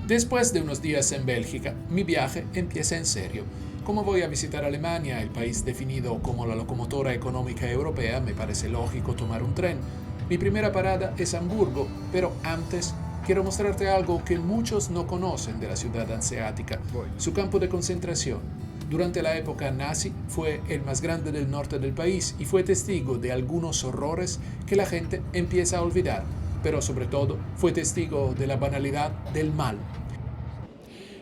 Después de unos días en Bélgica, mi viaje empieza en serio. Como voy a visitar Alemania, el país definido como la locomotora económica europea, me parece lógico tomar un tren. Mi primera parada es Hamburgo, pero antes quiero mostrarte algo que muchos no conocen de la ciudad hanseática, su campo de concentración. Durante la época nazi fue el más grande del norte del país y fue testigo de algunos horrores que la gente empieza a olvidar, pero sobre todo fue testigo de la banalidad del mal.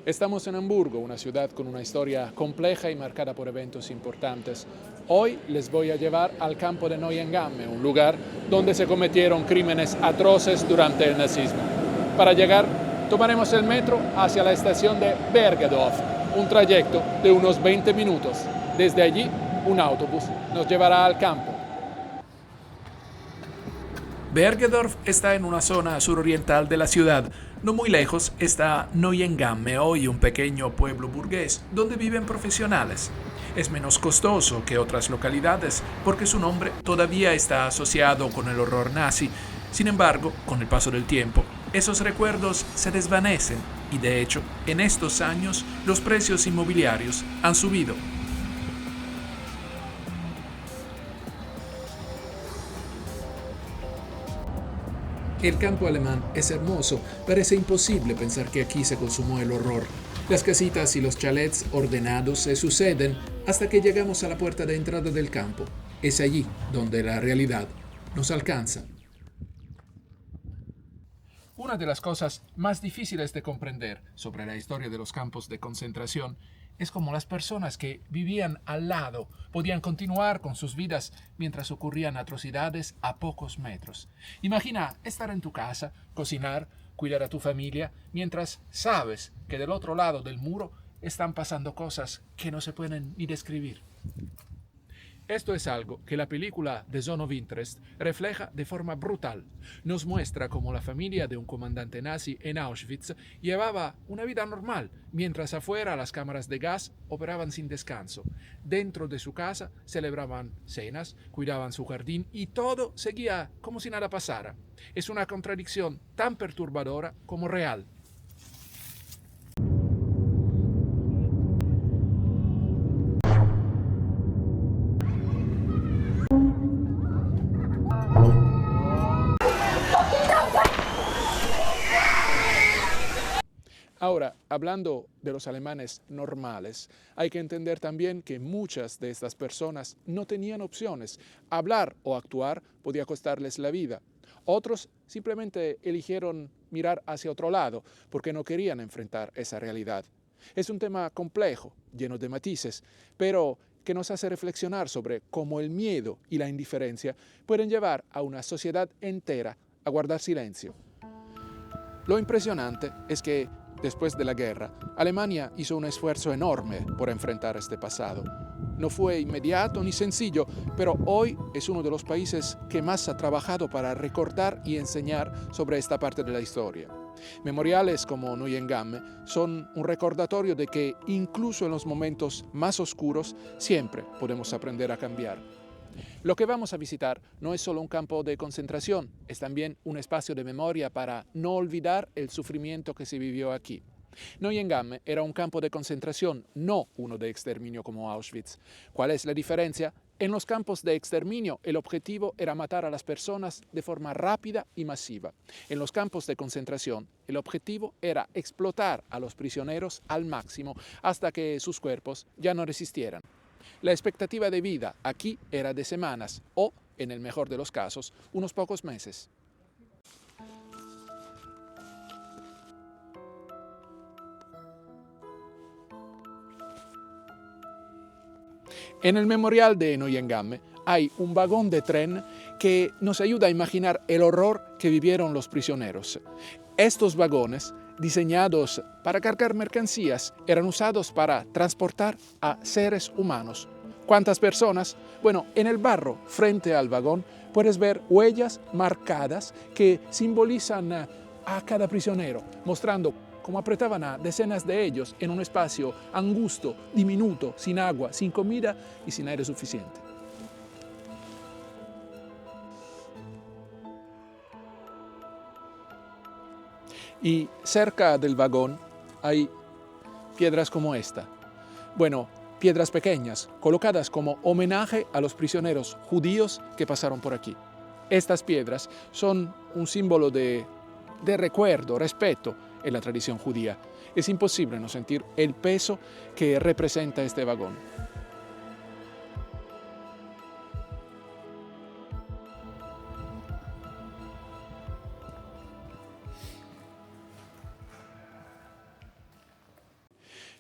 Estamos en Hamburgo, una ciudad con una historia compleja y marcada por eventos importantes. Hoy les voy a llevar al campo de Neuengamme, un lugar donde se cometieron crímenes atroces durante el nazismo. Para llegar, tomaremos el metro hacia la estación de Bergedorf, un trayecto de unos 20 minutos. Desde allí, un autobús nos llevará al campo. Bergedorf está en una zona suroriental de la ciudad. No muy lejos está Neuengamme, hoy un pequeño pueblo burgués donde viven profesionales. Es menos costoso que otras localidades porque su nombre todavía está asociado con el horror nazi. Sin embargo, con el paso del tiempo, esos recuerdos se desvanecen y de hecho, en estos años los precios inmobiliarios han subido. El campo alemán es hermoso, parece imposible pensar que aquí se consumó el horror. Las casitas y los chalets ordenados se suceden hasta que llegamos a la puerta de entrada del campo. Es allí donde la realidad nos alcanza. Una de las cosas más difíciles de comprender sobre la historia de los campos de concentración es cómo las personas que vivían al lado podían continuar con sus vidas mientras ocurrían atrocidades a pocos metros. Imagina estar en tu casa, cocinar, cuidar a tu familia, mientras sabes que del otro lado del muro están pasando cosas que no se pueden ni describir. Esto es algo que la película The Zone of Interest refleja de forma brutal. Nos muestra cómo la familia de un comandante nazi en Auschwitz llevaba una vida normal, mientras afuera las cámaras de gas operaban sin descanso. Dentro de su casa celebraban cenas, cuidaban su jardín y todo seguía como si nada pasara. Es una contradicción tan perturbadora como real. Ahora, hablando de los alemanes normales, hay que entender también que muchas de estas personas no tenían opciones. Hablar o actuar podía costarles la vida. Otros simplemente eligieron mirar hacia otro lado porque no querían enfrentar esa realidad. Es un tema complejo, lleno de matices, pero que nos hace reflexionar sobre cómo el miedo y la indiferencia pueden llevar a una sociedad entera a guardar silencio. Lo impresionante es que después de la guerra, Alemania hizo un esfuerzo enorme por enfrentar este pasado. No fue inmediato ni sencillo, pero hoy es uno de los países que más ha trabajado para recordar y enseñar sobre esta parte de la historia. Memoriales como Neuengamme son un recordatorio de que incluso en los momentos más oscuros siempre podemos aprender a cambiar. Lo que vamos a visitar no es solo un campo de concentración, es también un espacio de memoria para no olvidar el sufrimiento que se vivió aquí. Neuengamme era un campo de concentración, no uno de exterminio como Auschwitz. ¿Cuál es la diferencia? En los campos de exterminio, el objetivo era matar a las personas de forma rápida y masiva. En los campos de concentración, el objetivo era explotar a los prisioneros al máximo hasta que sus cuerpos ya no resistieran. La expectativa de vida aquí era de semanas o, en el mejor de los casos, unos pocos meses. En el memorial de Neuengamme hay un vagón de tren que nos ayuda a imaginar el horror que vivieron los prisioneros. Estos vagones, diseñados para cargar mercancías, eran usados para transportar a seres humanos. ¿Cuántas personas? Bueno, en el barro frente al vagón puedes ver huellas marcadas que simbolizan a cada prisionero, mostrando cómo apretaban a decenas de ellos en un espacio angusto, diminuto, sin agua, sin comida y sin aire suficiente. Y cerca del vagón hay piedras como esta. Bueno, piedras pequeñas, colocadas como homenaje a los prisioneros judíos que pasaron por aquí. Estas piedras son un símbolo de recuerdo, respeto en la tradición judía. Es imposible no sentir el peso que representa este vagón.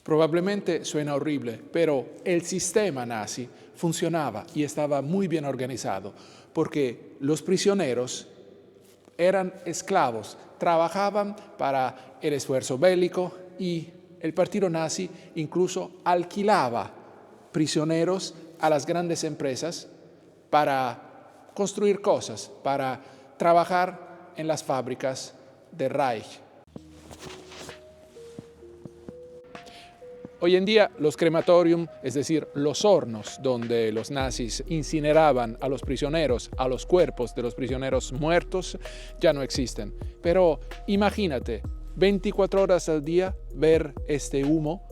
Probablemente suena horrible, pero el sistema nazi funcionaba y estaba muy bien organizado, porque los prisioneros eran esclavos, trabajaban para el esfuerzo bélico y el partido nazi incluso alquilaba prisioneros a las grandes empresas para construir cosas, para trabajar en las fábricas del Reich. Hoy en día los crematorium, es decir, los hornos donde los nazis incineraban a los prisioneros, a los cuerpos de los prisioneros muertos, ya no existen. Pero imagínate, 24 horas al día ver este humo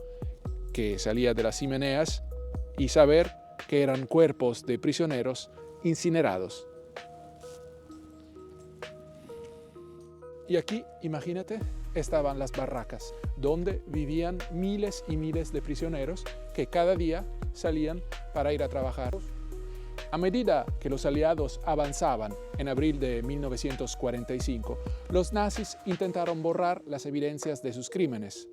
que salía de las chimeneas y saber que eran cuerpos de prisioneros incinerados. Y aquí, imagínate, estaban las barracas, donde vivían miles y miles de prisioneros que cada día salían para ir a trabajar. A medida que los aliados avanzaban en abril de 1945, los nazis intentaron borrar las evidencias de sus crímenes.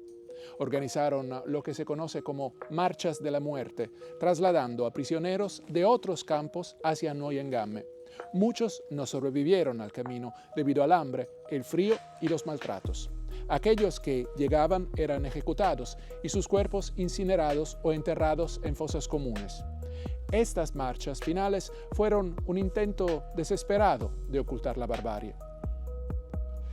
Organizaron lo que se conoce como marchas de la muerte, trasladando a prisioneros de otros campos hacia Neuengamme. Muchos no sobrevivieron al camino debido al hambre, el frío y los maltratos. Aquellos que llegaban eran ejecutados y sus cuerpos incinerados o enterrados en fosas comunes. Estas marchas finales fueron un intento desesperado de ocultar la barbarie.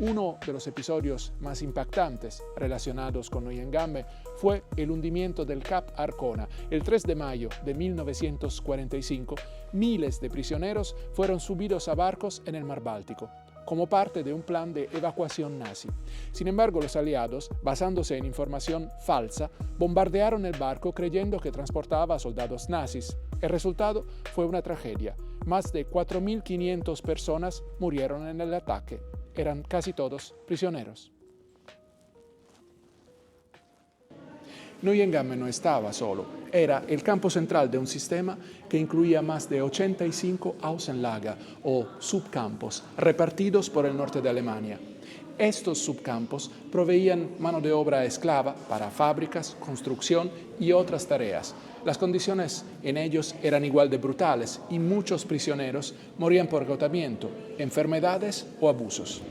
Uno de los episodios más impactantes relacionados con Neuengamme fue el hundimiento del Cap Arcona. El 3 de mayo de 1945, miles de prisioneros fueron subidos a barcos en el mar Báltico, como parte de un plan de evacuación nazi. Sin embargo, los aliados, basándose en información falsa, bombardearon el barco creyendo que transportaba a soldados nazis. El resultado fue una tragedia. Más de 4.500 personas murieron en el ataque. Eran casi todos prisioneros. Neuengamme no estaba solo, era el campo central de un sistema que incluía más de 85 Außenlager o subcampos repartidos por el norte de Alemania. Estos subcampos proveían mano de obra esclava para fábricas, construcción y otras tareas. Las condiciones en ellos eran igual de brutales y muchos prisioneros morían por agotamiento, enfermedades o abusos.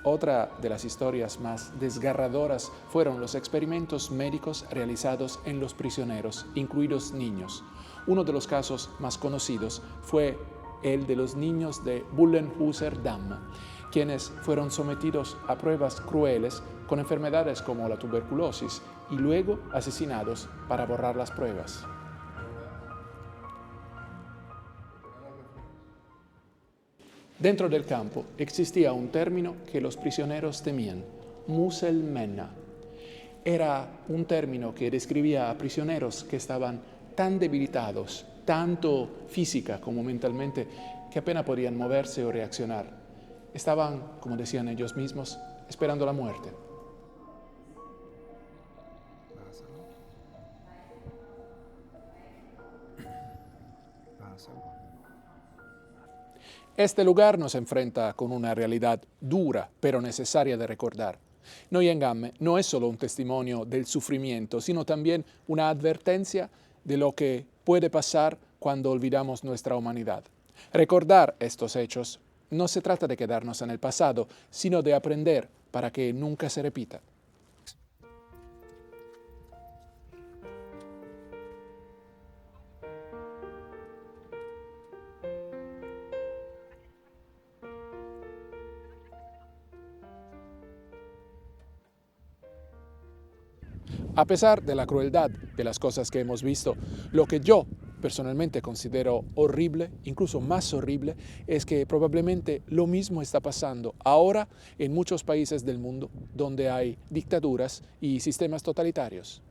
Otra de las historias más desgarradoras fueron los experimentos médicos realizados en los prisioneros, incluidos niños. Uno de los casos más conocidos fue el de los niños de Bullenhuser-Damm, quienes fueron sometidos a pruebas crueles con enfermedades como la tuberculosis y luego asesinados para borrar las pruebas. Dentro del campo existía un término que los prisioneros temían, Muselmänner. Era un término que describía a prisioneros que estaban tan debilitados, tanto física como mentalmente, que apenas podían moverse o reaccionar. Estaban, como decían ellos mismos, esperando la muerte. Este lugar nos enfrenta con una realidad dura, pero necesaria de recordar. Neuengamme no es solo un testimonio del sufrimiento, sino también una advertencia de lo que puede pasar cuando olvidamos nuestra humanidad. Recordar estos hechos no se trata de quedarnos en el pasado, sino de aprender para que nunca se repita. A pesar de la crueldad de las cosas que hemos visto, lo que yo personalmente considero horrible, incluso más horrible, es que probablemente lo mismo está pasando ahora en muchos países del mundo donde hay dictaduras y sistemas totalitarios.